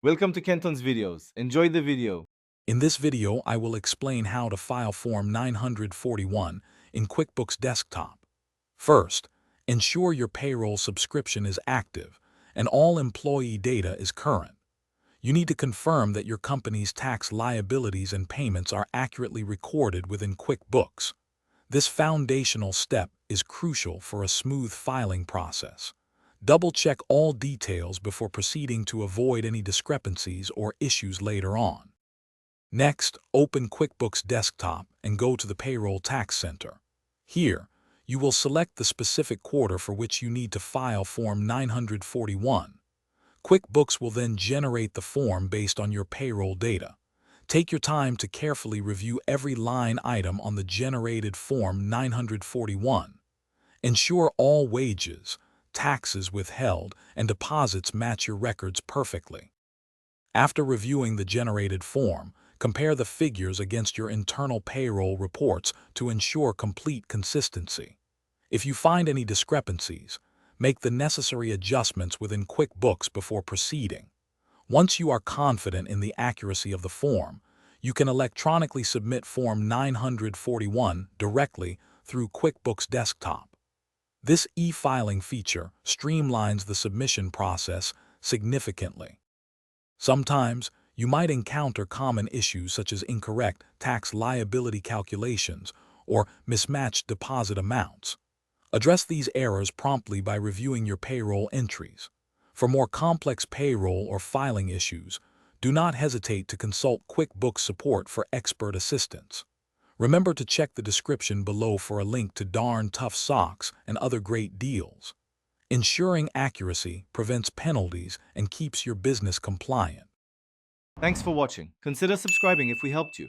Welcome to Kenton's videos. Enjoy the video. In this video, I will explain how to file Form 941 in QuickBooks Desktop. First, ensure your payroll subscription is active and all employee data is current. You need to confirm that your company's tax liabilities and payments are accurately recorded within QuickBooks. This foundational step is crucial for a smooth filing process. Double-check all details before proceeding to avoid any discrepancies or issues later on. Next, open QuickBooks Desktop and go to the Payroll Tax Center. Here, you will select the specific quarter for which you need to file Form 941. QuickBooks will then generate the form based on your payroll data. Take your time to carefully review every line item on the generated Form 941. Ensure all wages, taxes withheld, and deposits match your records perfectly. After reviewing the generated form, compare the figures against your internal payroll reports to ensure complete consistency. If you find any discrepancies, make the necessary adjustments within QuickBooks before proceeding. Once you are confident in the accuracy of the form, you can electronically submit Form 941 directly through QuickBooks Desktop. This e-filing feature streamlines the submission process significantly. Sometimes, you might encounter common issues such as incorrect tax liability calculations or mismatched deposit amounts. Address these errors promptly by reviewing your payroll entries. For more complex payroll or filing issues, do not hesitate to consult QuickBooks support for expert assistance. Remember to check the description below for a link to Darn Tough Socks and other great deals. Ensuring accuracy prevents penalties and keeps your business compliant. Thanks for watching. Consider subscribing if we helped you.